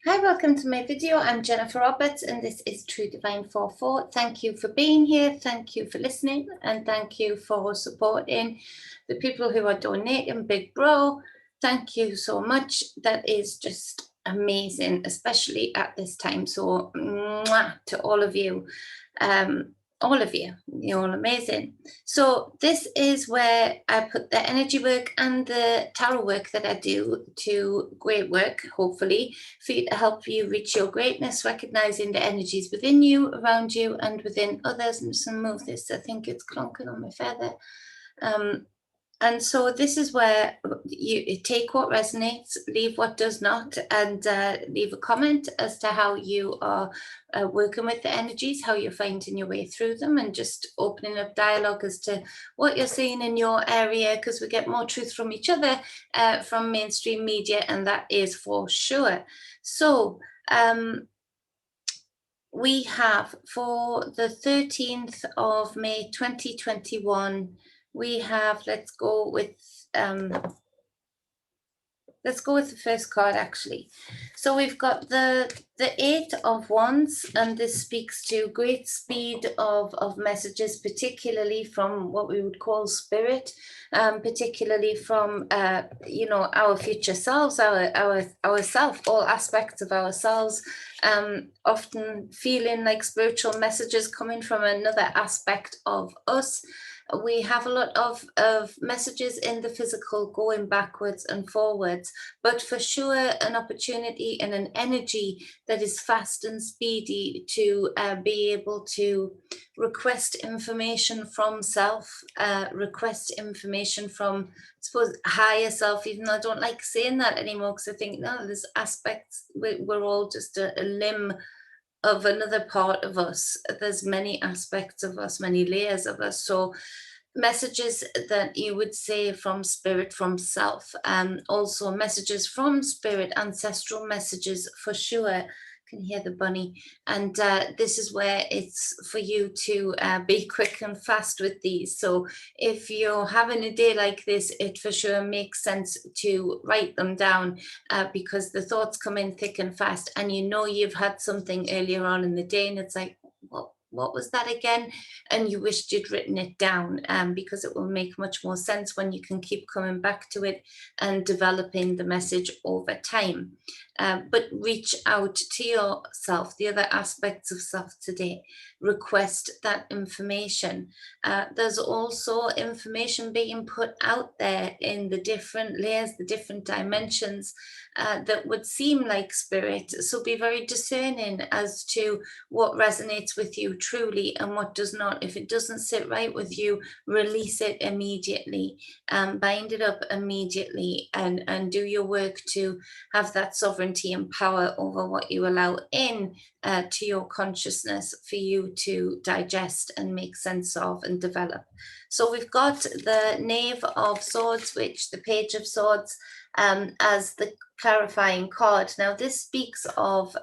Hi, welcome to my video. I'm Jennifer Roberts and this is True Divine 4-4. Thank you for being here, thank you for listening, and thank you for supporting the people who are donating. Big bro, thank you so much. That is just amazing, especially at this time. So mwah, to all of you. You're all amazing. So this is where I put the energy work and the tarot work that I do to great work, hopefully, for you to help you reach your greatness, recognizing the energies within you, around you, and within others. And just move this. I think it's clunking on my feather. And so this is where you take what resonates, leave what does not, and leave a comment as to how you are working with the energies, how you're finding your way through them, and just opening up dialogue as to what you're seeing in your area, because we get more truth from each other from mainstream media, and that is for sure. So we have for the 13th of May 2021, we have, let's go with the first card actually. So we've got the 8 of Wands, and this speaks to great speed of messages, particularly from what we would call spirit, particularly from our future selves, our self, all aspects of ourselves, often feeling like spiritual messages coming from another aspect of us. We have a lot of messages in the physical going backwards and forwards, but for sure an opportunity and an energy that is fast and speedy to be able to request information from self, request information from, I suppose, higher self, even though I don't like saying that anymore, because I think, no, there's aspects, we're all just a limb of another part of us. There's many aspects of us, many layers of us. So messages that you would say from spirit, from self, also messages from spirit, ancestral messages for sure. Can hear the bunny. And this is where it's for you to be quick and fast with these. So if you're having a day like this, it for sure makes sense to write them down, because the thoughts come in thick and fast, and you know you've had something earlier on in the day and it's like, well, what was that again? And you wished you'd written it down, because it will make much more sense when you can keep coming back to it and developing the message over time. But reach out to yourself, the other aspects of self today. Request that information. There's also information being put out there in the different layers, the different dimensions that would seem like spirit. So be very discerning as to what resonates with you truly and what does not. If it doesn't sit right with you, release it immediately, bind it up immediately, and do your work to have that sovereignty and power over what you allow in to your consciousness for you to digest and make sense of and develop. So we've got the Knave of Swords, which the Page of Swords, as the clarifying card. Now this speaks of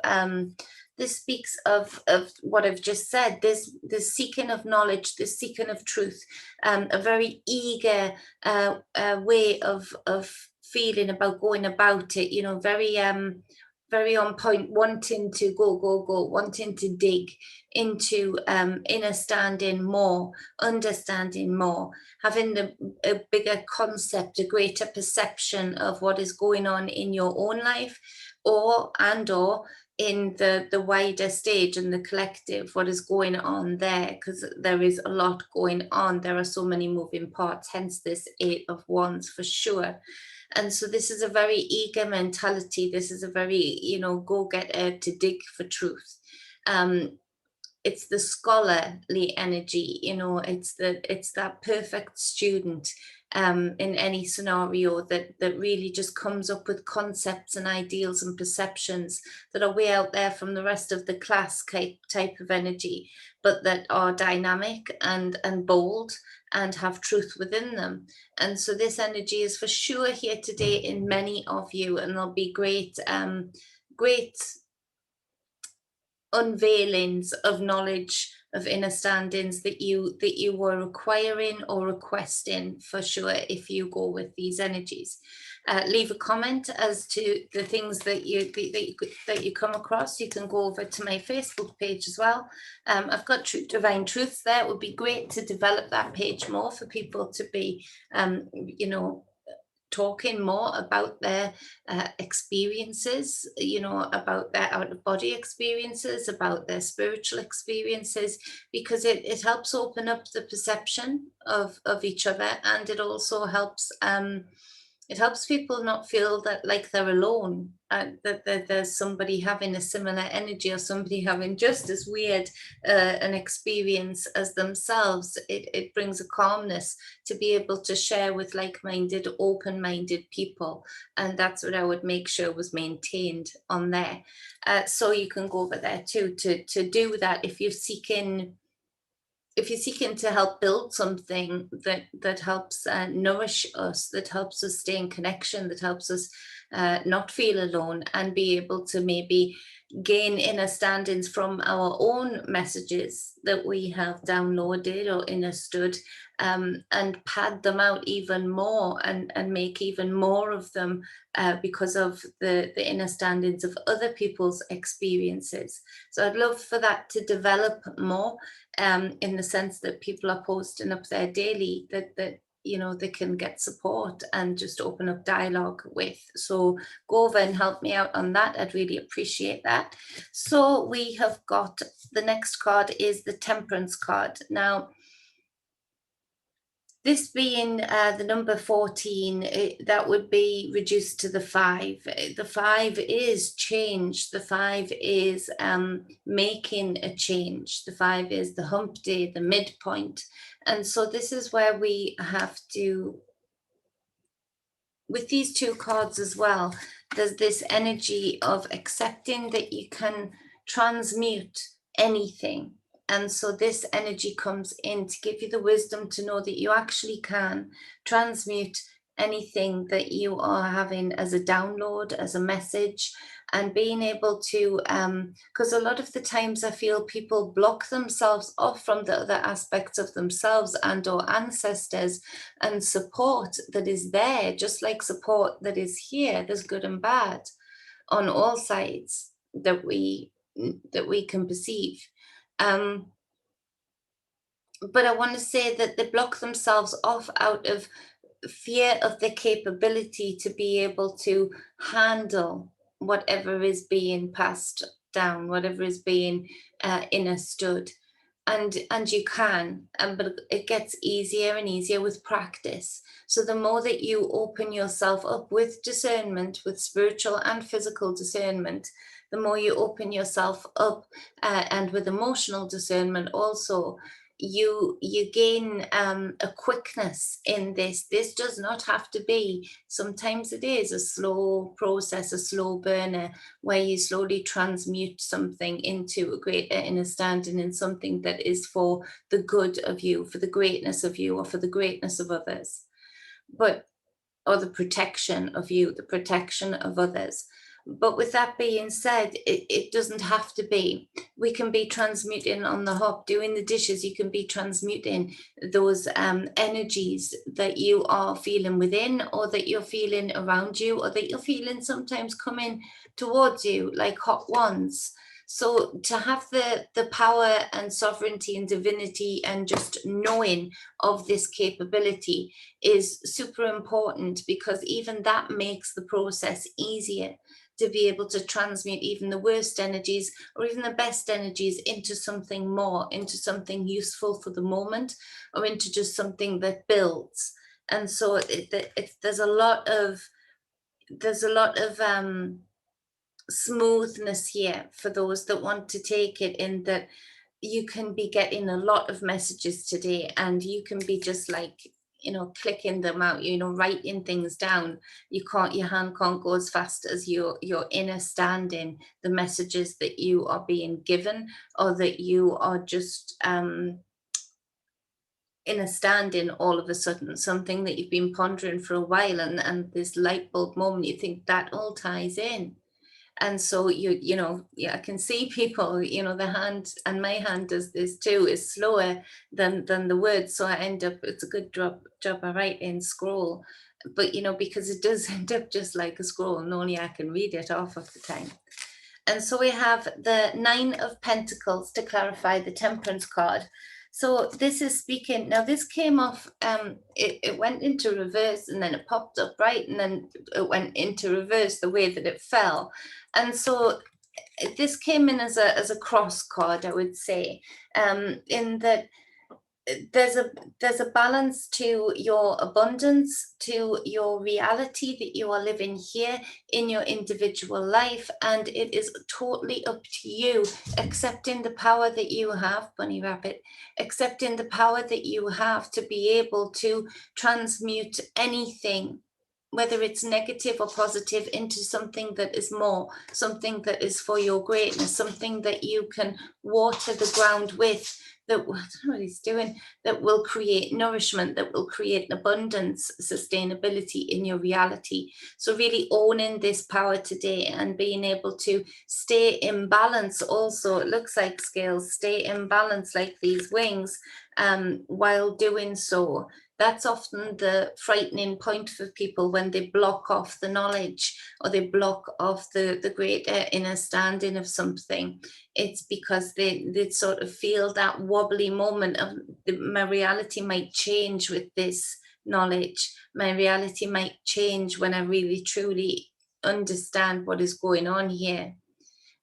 what I've just said, this seeking of knowledge, this seeking of truth, a very eager way of feeling about going about it, very on point, wanting to go, wanting to dig into understanding more, having a bigger concept, a greater perception of what is going on in your own life, or in the wider stage and the collective, what is going on there, because there is a lot going on. There are so many moving parts, hence this 8 of Wands for sure. And so this is a very eager mentality. This is a very, go-getter to dig for truth. It's the scholarly energy, it's that perfect student in any scenario that really just comes up with concepts and ideals and perceptions that are way out there from the rest of the class type of energy, but that are dynamic and bold and have truth within them. And so this energy is for sure here today in many of you, and there'll be great unveilings of knowledge, of understandings that you were acquiring or requesting for sure if you go with these energies. leave a comment as to the things that you come across. You can go over to my Facebook page as well. I've got Divine Truths there. It would be great to develop that page more for people to be, you know, talking more about their experiences, you know, about their out-of-body experiences, about their spiritual experiences, because it helps open up the perception of each other, and it also helps it helps people not feel that like they're alone, that there's somebody having a similar energy or somebody having just as weird an experience as themselves. It brings a calmness to be able to share with like-minded, open-minded people. And that's what I would make sure was maintained on there. So you can go over there too to do that if you're seeking to help build something that helps nourish us, that helps us stay in connection, that helps us not feel alone, and be able to maybe gain inner standings from our own messages that we have downloaded or understood, and pad them out even more and make even more of them because of the inner standings of other people's experiences. So I'd love for that to develop more, in the sense that people are posting up there daily that you know they can get support and just open up dialogue with. So go over and help me out on that. I'd really appreciate that. So we have got the next card is the Temperance card. Now, this being the number 14, that would be reduced to the 5. The 5 is change. The 5 is making a change. The 5 is the hump day, the midpoint. And so this is where we have to, with these two cards as well, there's this energy of accepting that you can transmute anything. And so this energy comes in to give you the wisdom to know that you actually can transmute anything that you are having as a download, as a message, and being able to, because a lot of the times I feel people block themselves off from the other aspects of themselves and or ancestors and support that is there, just like support that is here. There's good and bad on all sides that we can perceive. But I want to say that they block themselves off out of fear of their capability to be able to handle whatever is being passed down, whatever is being understood. And you can, but it gets easier and easier with practice. So the more that you open yourself up with discernment, with spiritual and physical discernment, the more you open yourself up, and with emotional discernment also, you gain a quickness in this. This does not have to be, sometimes it is a slow process, a slow burner, where you slowly transmute something into a greater understanding in something that is for the good of you, for the greatness of you, or for the greatness of others, or the protection of you, the protection of others. But with that being said, it doesn't have to be. We can be transmuting on the hop, doing the dishes. You can be transmuting those energies that you are feeling within, or that you're feeling around you, or that you're feeling sometimes coming towards you like hot ones. So to have the power and sovereignty and divinity and just knowing of this capability is super important, because even that makes the process easier to be able to transmute even the worst energies or even the best energies into something more, into something useful for the moment, or into just something that builds. And so there's a lot of smoothness here for those that want to take it, in that you can be getting a lot of messages today, and you can be just like, clicking them out, writing things down. Your hand can't go as fast as your understanding the messages that you are being given, or that you are just understanding all of a sudden, something that you've been pondering for a while, and this light bulb moment, you think that all ties in. And so I can see people, the hand, and my hand does this too, is slower than the words. So I end up, it's a good job I write in scroll. but you know, because it does end up just like a scroll, and only I can read it half of the time. And so we have the 9 of Pentacles to clarify the Temperance card. So this is speaking, now this came off, it went into reverse, and then it popped up right, and then it went into reverse the way that it fell. And so this came in as a cross card, I would say, in that there's a balance to your abundance, to your reality that you are living here in your individual life, and it is totally up to you, accepting the power that you have, Bunny Rabbit, accepting the power that you have to be able to transmute anything, whether it's negative or positive, into something that is more, something that is for your greatness, something that you can water the ground with, that, I don't know what he's doing, that will create nourishment, that will create abundance, sustainability in your reality. So really owning this power today and being able to stay in balance also, it looks like scales, stay in balance like these wings, while doing so. That's often the frightening point for people when they block off the knowledge, or they block off the greater inner standing of something. It's because they sort of feel that wobbly moment of my reality might change with this knowledge. My reality might change when I really truly understand what is going on here.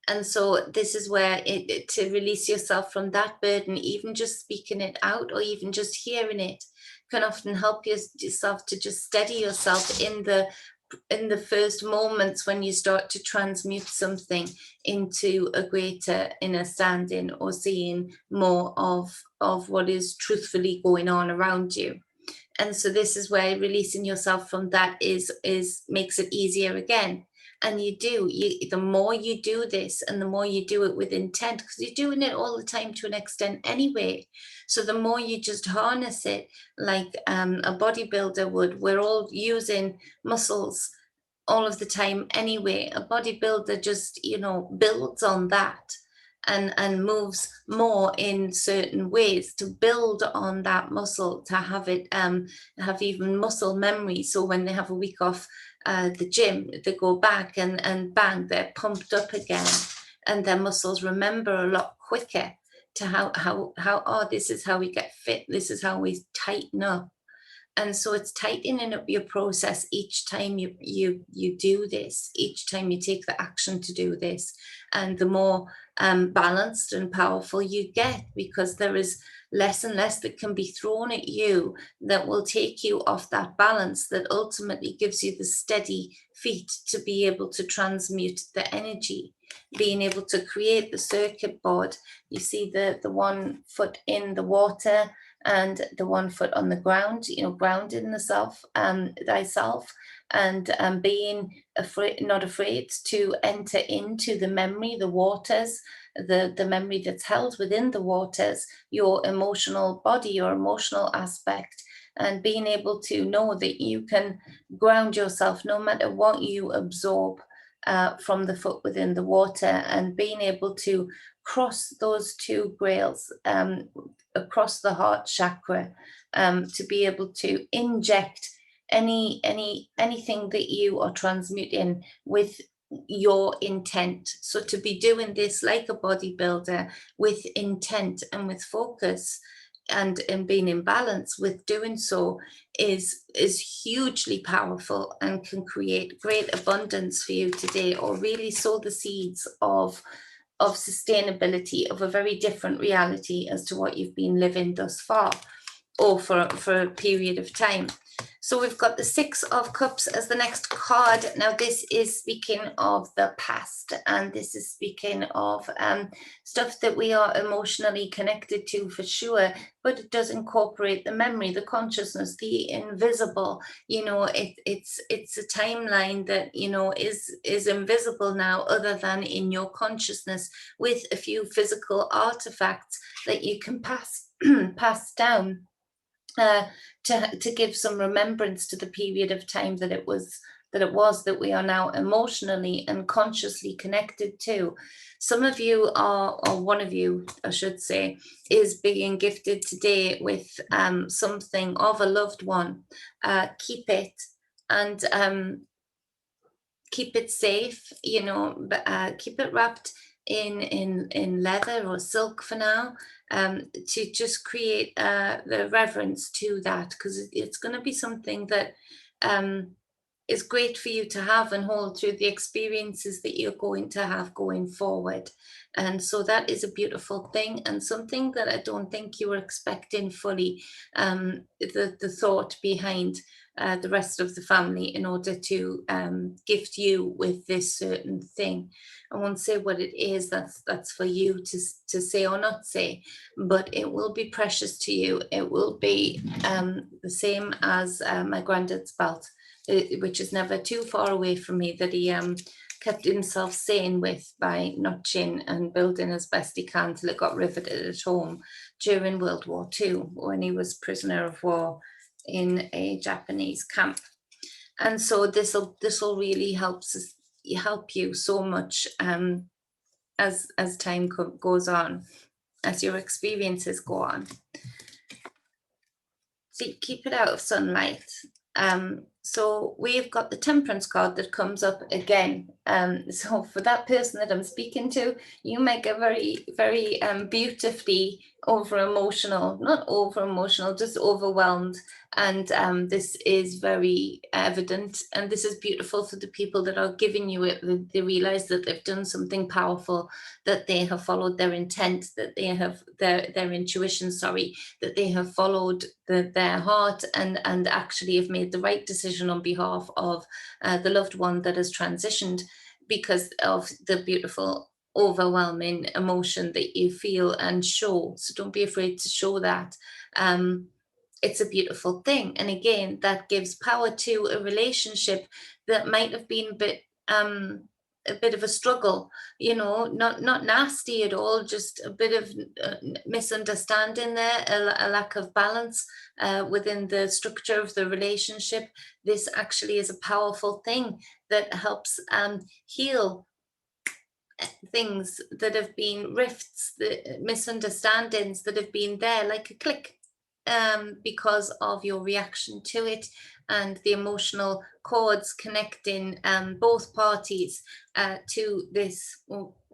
And so this is where to release yourself from that burden, even just speaking it out or even just hearing it, can often help yourself to just steady yourself in the first moments when you start to transmute something into a greater inner standing, or seeing more of what is truthfully going on around you. And so this is where releasing yourself from that is makes it easier again. And the more you do this, and the more you do it with intent, because you're doing it all the time to an extent anyway. So the more you just harness it like a bodybuilder would. We're all using muscles all of the time anyway. A bodybuilder just, builds on that and moves more in certain ways to build on that muscle, to have it have even muscle memory. So when they have a week off the gym, they go back and bang, they're pumped up again, and their muscles remember a lot quicker to how this is how we get fit, this is how we tighten up. And so it's tightening up your process each time you do this, each time you take the action to do this. And the more balanced and powerful you get, because there is less and less that can be thrown at you that will take you off that balance, that ultimately gives you the steady feet to be able to transmute the energy, being able to create the circuit board. You see the 1 foot in the water and the 1 foot on the ground, grounding thyself, and being not afraid to enter into the memory, the waters, the memory that's held within the waters, your emotional body, your emotional aspect, and being able to know that you can ground yourself no matter what you absorb from the foot within the water, and being able to cross those 2 grails across the heart chakra, to be able to inject anything that you are transmuting with your intent. So to be doing this like a bodybuilder, with intent and with focus, and being in balance with doing so, is hugely powerful, and can create great abundance for you today, or really sow the seeds of sustainability, of a very different reality as to what you've been living thus far, or for a period of time. So we've got the 6 of Cups as the next card. Now this is speaking of the past, and this is speaking of stuff that we are emotionally connected to, for sure, but it does incorporate the memory, the consciousness, the invisible. It's a timeline that is invisible now, other than in your consciousness, with a few physical artifacts that you can pass down to give some remembrance to the period of time that we are now emotionally and consciously connected to. Some of you are, or one of you, I should say, is being gifted today with something of a loved one. Keep it, and keep it safe, you know, keep it wrapped in leather or silk for now, to just create the reverence to that, because it's going to be something that is great for you to have and hold through the experiences that you're going to have going forward. And so that is a beautiful thing, and something that I don't think you were expecting fully, the thought behind the rest of the family in order to gift you with this certain thing. I won't say what it is, that's for you to say or not say, but it will be precious to you. It will be the same as my granddad's belt, which is never too far away from me, that he kept himself sane with by notching and building as best he can till it got riveted at home during World War II, when he was prisoner of war in a Japanese camp. And so this will really help you so much as time goes on, as your experiences go on. So keep it out of sunlight. So we've got the temperance card that comes up again. So for that person that I'm speaking to, you make a very, very beautifully over-emotional, not over-emotional, just overwhelmed. And this is very evident. And this is beautiful for the people that are giving you it. They realize that they've done something powerful, that they have followed their intent, that they have their intuition, that they have followed their heart and actually have made the right decision on behalf of the loved one that has transitioned, because of the beautiful overwhelming emotion that you feel and show. So don't be afraid to show that. It's a beautiful thing. And again, that gives power to a relationship that might have been a bit of a struggle, you know, not nasty at all, just a bit of misunderstanding there, a lack of balance within the structure of the relationship. This actually is a powerful thing that helps heal things that have been rifts, the misunderstandings that have been there like a click, because of your reaction to it and the emotional cords connecting both parties to this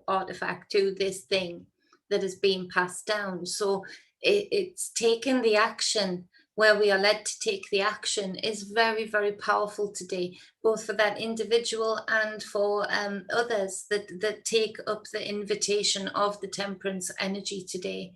artifact, to this thing that is being passed down. So it's taken the action where we are led to take the action is very, very powerful today, both for that individual and for others that take up the invitation of the temperance energy today,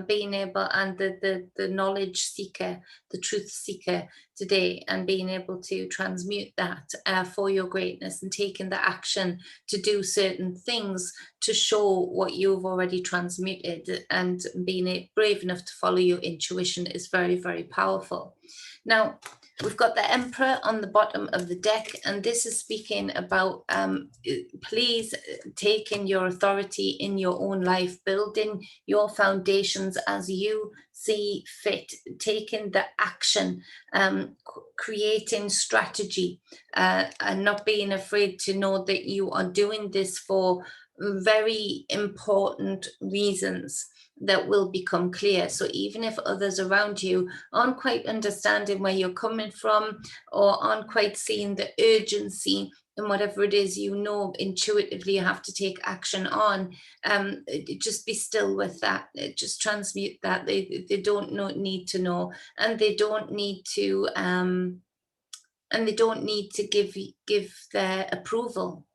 being able, and the knowledge seeker, the truth seeker today, and being able to transmute that for your greatness and taking the action to do certain things to show what you've already transmuted, and being brave enough to follow your intuition is very, very powerful. Now, we've got the Emperor on the bottom of the deck, and this is speaking about please taking your authority in your own life, building your foundations as you see fit, taking the action, creating strategy, and not being afraid to know that you are doing this for very important reasons that will become clear. So even if others around you aren't quite understanding where you're coming from, or aren't quite seeing the urgency in whatever it is, you know, intuitively you have to take action on, just be still with that. Just transmute that. They don't need to know, and they don't need to give their approval.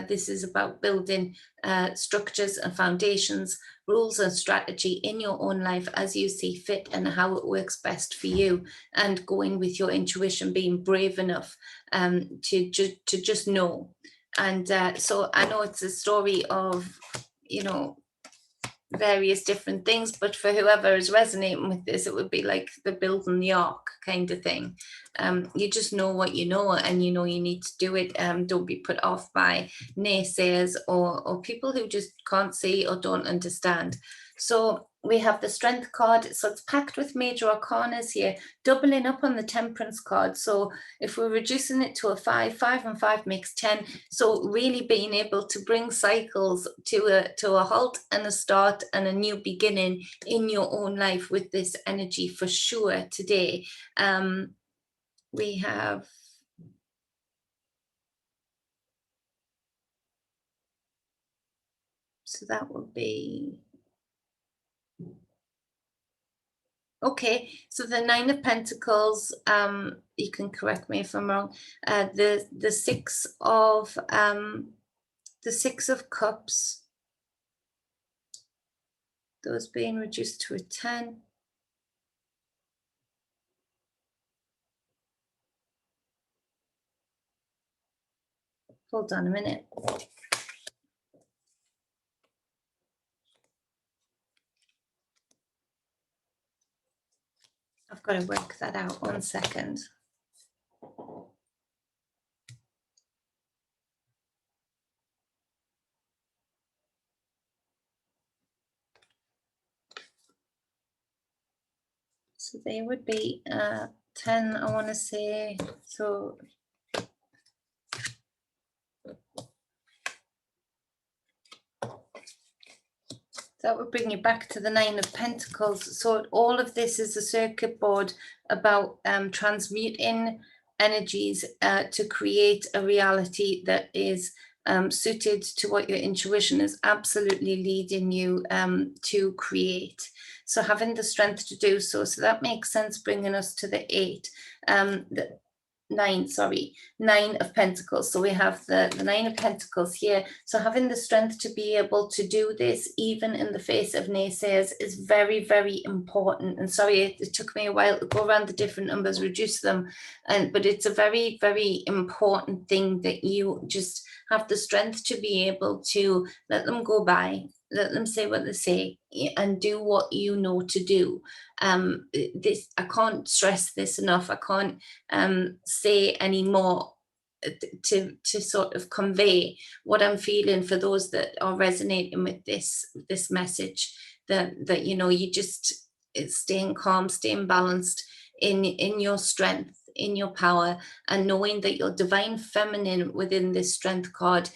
This is about building structures and foundations, rules and strategy in your own life as you see fit and how it works best for you, and going with your intuition, being brave enough to just know. And so I know it's a story of, you know, various different things, but for whoever is resonating with this, it would be like the building the ark kind of thing. You just know what you know, and you know you need to do it. Don't be put off by naysayers or people who just can't see or don't understand. So we have the Strength card, so it's packed with major arcanas here, doubling up on the Temperance card. So if we're reducing it to a 5, 5 and 5 makes 10. So really being able to bring cycles to a halt and a start and a new beginning in your own life with this energy for sure today. We have So that would be, okay, so the Nine of Pentacles, you can correct me if I'm wrong, the Six of Cups, those being reduced to a 10. Hold on a minute. I've got to work that out, 1 second. So they would be 10, I want to say, so that would bring you back to the Nine of Pentacles. So all of this is a circuit board about transmuting energies to create a reality that is suited to what your intuition is absolutely leading you to create. So having the strength to do so. So that makes sense, bringing us to the 8. Nine of Pentacles. So we have the Nine of Pentacles here. So having the strength to be able to do this, even in the face of naysayers, is very, very important. And sorry, it took me a while to go around the different numbers, reduce them. But it's a very, very important thing that you just have the strength to be able to let them go by, let them say what they say, and do what you know to do. This, I can't stress this enough. I can't say any more to sort of convey what I'm feeling for those that are resonating with this message, that you know, you just staying calm, staying balanced in your strength, in your power, and knowing that your divine feminine within this strength card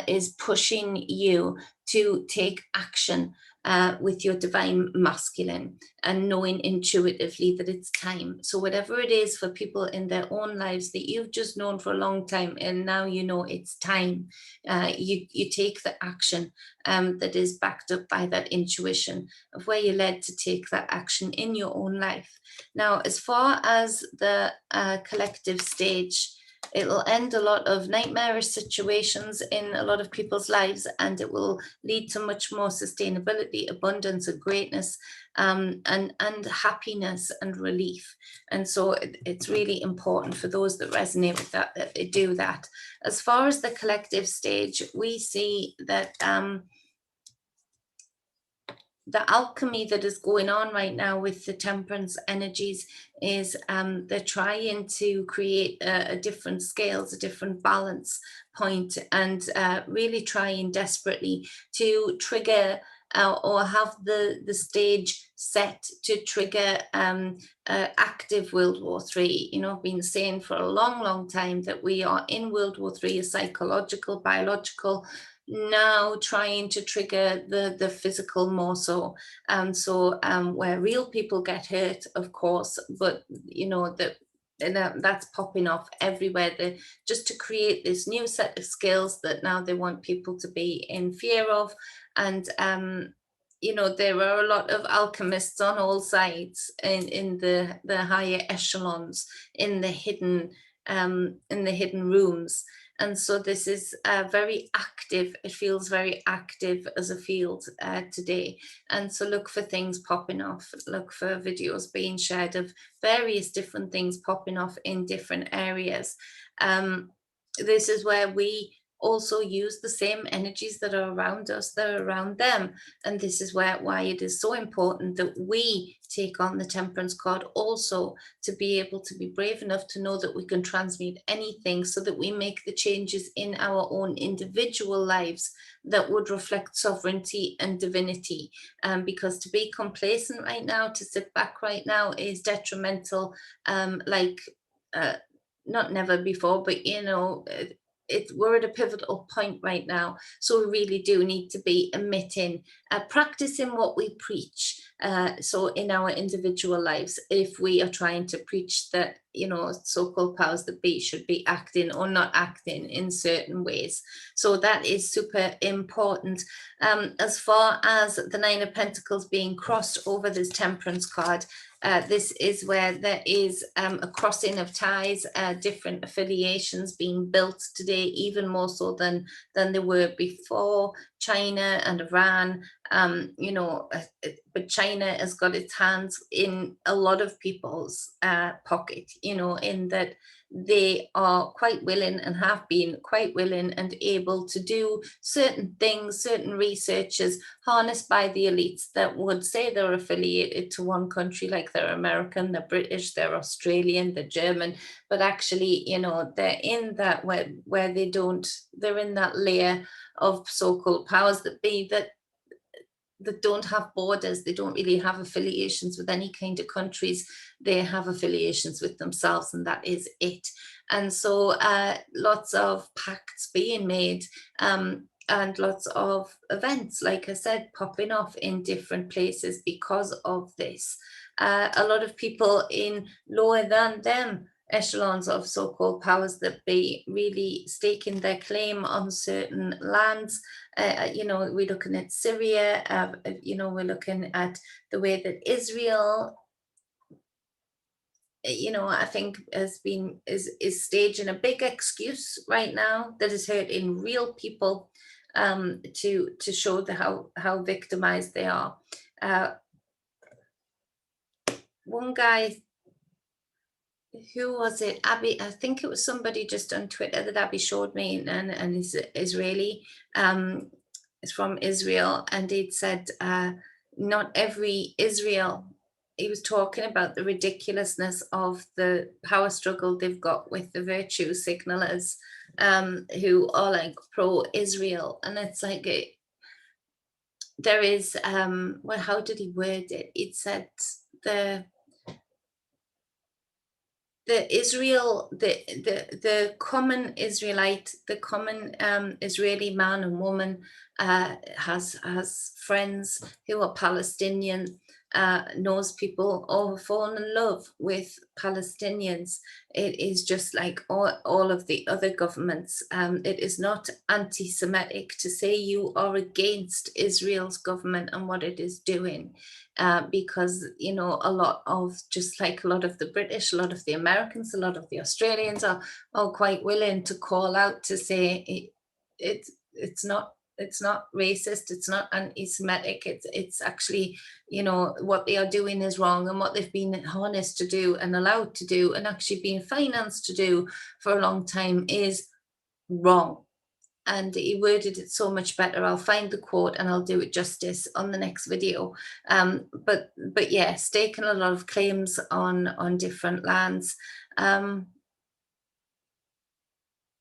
is pushing you to take action with your divine masculine, and knowing intuitively that it's time. So whatever it is for people in their own lives that you've just known for a long time, and now you know it's time, you take the action that is backed up by that intuition of where you're led to take that action in your own life. Now, as far as the collective stage, it will end a lot of nightmarish situations in a lot of people's lives, and it will lead to much more sustainability, abundance, and greatness, and happiness and relief. And so it's really important for those that resonate with that they do that. As far as the collective stage, we see that the alchemy that is going on right now with the temperance energies is they're trying to create a different scales, a different balance point, and really trying desperately to trigger or have the stage set to trigger active World War III. You know, I've been saying for a long time that we are in World War III, a psychological, biological, now trying to trigger the physical more so. So where real people get hurt, of course, but you know that that's popping off everywhere, just to create this new set of skills that now they want people to be in fear of. And you know, there are a lot of alchemists on all sides in the higher echelons, in the hidden rooms. And so this is very active. It feels very active as a field today. And so look for things popping off. Look for videos being shared of various different things popping off in different areas. This is where we also use the same energies that are around us, that are around them. And this is why it is so important that we take on the temperance card also, to be able to be brave enough to know that we can transmute anything, so that we make the changes in our own individual lives that would reflect sovereignty and divinity. Because to be complacent right now, to sit back right now, is detrimental, like not never before, but you know, we're at a pivotal point right now. So we really do need to be emitting, practicing what we preach. So in our individual lives, if we are trying to preach that, you know, so-called powers that be should be acting or not acting in certain ways. So that is super important. As far as the Nine of Pentacles being crossed over this Temperance card, this is where there is a crossing of ties, different affiliations being built today, even more so than there were before. China and Iran, you know, but China has got its hands in a lot of people's pocket, you know, in that they are quite willing and have been quite willing and able to do certain things, certain researches harnessed by the elites that would say they're affiliated to one country, like they're American, they're British, they're Australian, they're German, but actually, you know, they're in that where they don't, they're in that layer of so-called powers that be that don't have borders. They don't really have affiliations with any kind of countries. They have affiliations with themselves, and that is it. And so lots of pacts being made, and lots of events, like I said, popping off in different places because of this. A lot of people in lower than them echelons of so-called powers that be really staking their claim on certain lands. You know, we're looking at Syria, you know, we're looking at the way that Israel, you know, I think is staging a big excuse right now that is hurting real people, to show how victimized they are. One guy, who was it? Abby, I think it was somebody just on Twitter that Abby showed me, and is Israeli. It's from Israel, and he'd said, not every Israel. He was talking about the ridiculousness of the power struggle they've got with the virtue signalers, who are like pro-Israel, and it's like there is, well, how did he word it? It said the common Israelite, the common Israeli man and woman has friends who are Palestinian, knows people or fallen in love with Palestinians. It is just like all of the other governments. It is not anti-Semitic to say you are against Israel's government and what it is doing. Because, you know, a lot of the British, a lot of the Americans, a lot of the Australians are quite willing to call out to say it's not racist, it's not anti-Semitic, it's actually, you know, what they are doing is wrong, and what they've been harnessed to do and allowed to do and actually being financed to do for a long time is wrong. And he worded it so much better. I'll find the quote and I'll do it justice on the next video. But yeah, staking a lot of claims on different lands.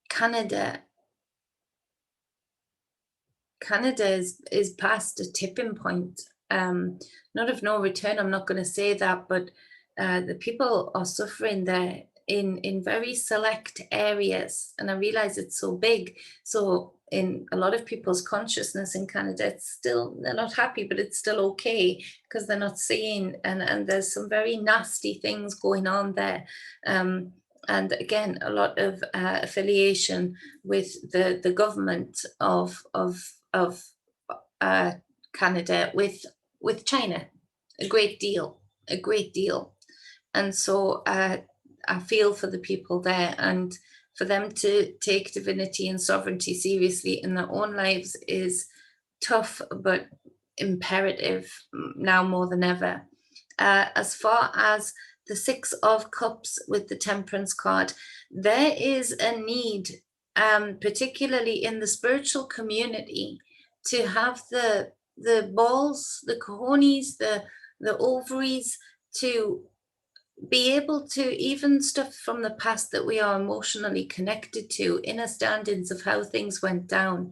Canada is past a tipping point. Not of no return, I'm not going to say that, but the people are suffering there in very select areas, and I realize it's so big. So in a lot of people's consciousness in Canada, it's still, they're not happy, but it's still okay because they're not seeing, and there's some very nasty things going on there. And again, a lot of affiliation with the government of Canada with China, a great deal. And so I feel for the people there, and for them to take divinity and sovereignty seriously in their own lives is tough, but imperative now more than ever. As far as the Six of Cups with the Temperance card, there is a need, particularly in the spiritual community, to have the balls, the cojones, the ovaries, to be able to, even stuff from the past that we are emotionally connected to, inner standings of how things went down,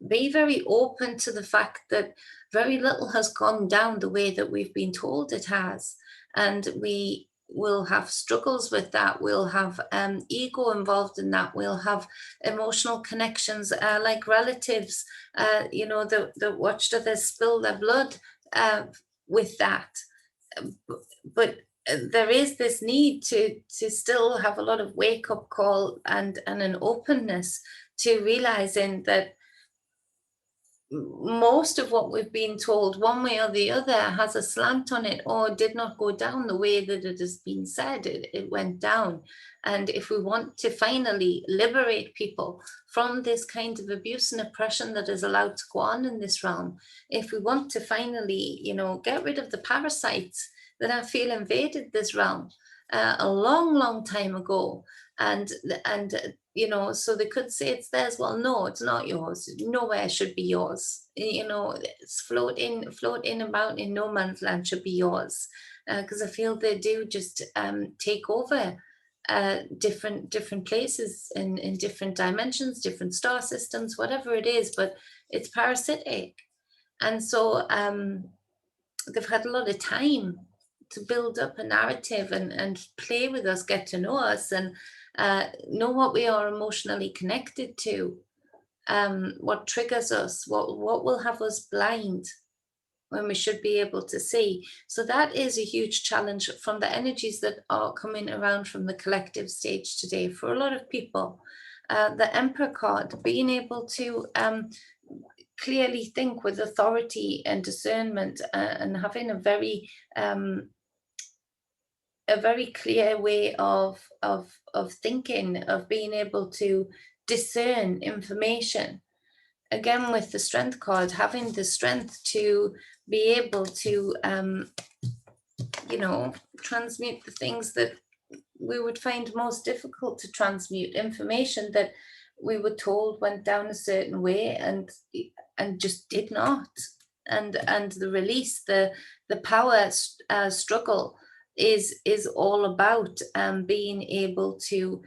be very open to the fact that very little has gone down the way that we've been told it has. And we we'll have struggles with that. We'll have ego involved in that. We'll have emotional connections, like relatives, that watched others spill their blood with that. But there is this need to still have a lot of wake-up call and an openness to realizing that most of what we've been told one way or the other has a slant on it, or did not go down the way that it has been said it went down. And if we want to finally liberate people from this kind of abuse and oppression that is allowed to go on in this realm, if we want to finally, get rid of the parasites that I feel invaded this realm a long time ago, and so they could say it's theirs. Well, no, it's not yours. Nowhere should be yours. It's float in about in no man's land should be yours, because I feel they do just take over different places in different dimensions, different star systems, whatever it is, but it's parasitic. And so they've had a lot of time to build up a narrative and play with us, get to know us, and know what we are emotionally connected to, what triggers us, what will have us blind when we should be able to see. So that is a huge challenge from the energies that are coming around from the collective stage today for a lot of people. The Emperor card, being able to clearly think with authority and discernment, and having a very clear way of thinking, of being able to discern information. Again, with the Strength card, having the strength to be able to, transmute the things that we would find most difficult to transmute, information that we were told went down a certain way and just did not. And the release, the power struggle is all about being able to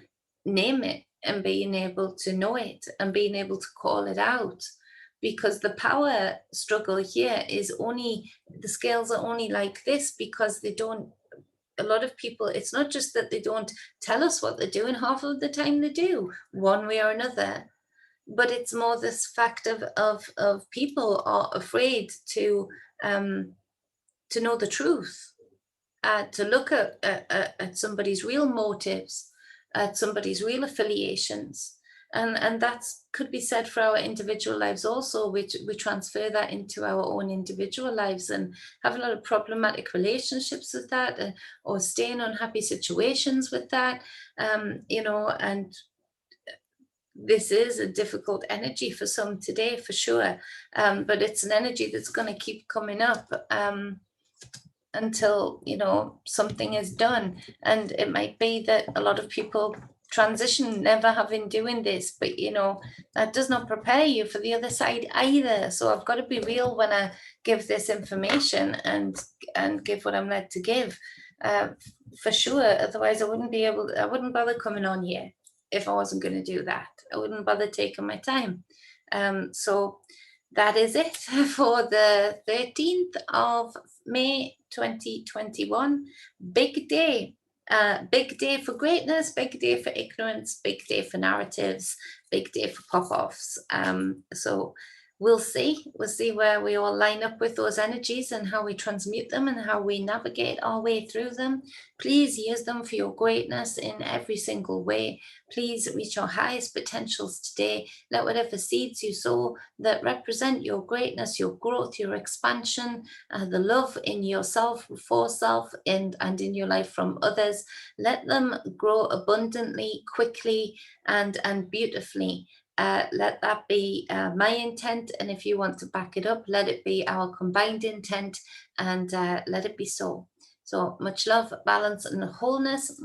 name it and being able to know it and being able to call it out, because the power struggle here is only, the scales are only like this because they don't, a lot of people, it's not just that they don't tell us what they're doing, half of the time they do one way or another, but it's more this fact of people are afraid to know the truth, to look at somebody's real motives, at somebody's real affiliations. And that could be said for our individual lives also, which we transfer that into our own individual lives and have a lot of problematic relationships with that, or stay in unhappy situations with that, and this is a difficult energy for some today, for sure, but it's an energy that's going to keep coming up until something is done. And it might be that a lot of people transition never having doing this, but that does not prepare you for the other side either. So I've got to be real when I give this information and give what I'm led to give, for sure. Otherwise I wouldn't bother coming on here if I wasn't going to do that. I wouldn't bother taking my time. So that is it for the 13th of May 2021. Big day. Big day for greatness, big day for ignorance, big day for narratives, big day for pop-offs. So we'll see where we all line up with those energies and how we transmute them and how we navigate our way through them. Please use them for your greatness in every single way. Please reach your highest potentials today. Let whatever seeds you sow that represent your greatness, your growth, your expansion, the love in yourself, for self, and in your life from others, let them grow abundantly, quickly, and beautifully. Let that be my intent, and if you want to back it up, let it be our combined intent, and let it be so. So much love, balance, and wholeness.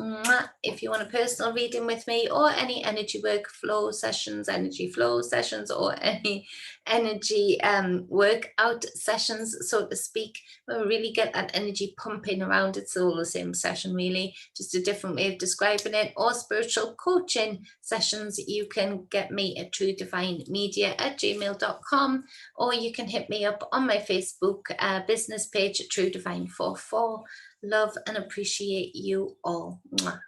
If you want a personal reading with me, or any energy work flow sessions, energy flow sessions, or energy workout sessions, so to speak, where we really get that energy pumping around. It's all the same session, really, just a different way of describing it. Or spiritual coaching sessions, you can get me at truedivinemedia@gmail.com, or you can hit me up on my Facebook business page at True Divine 44. Love and appreciate you all. Mwah.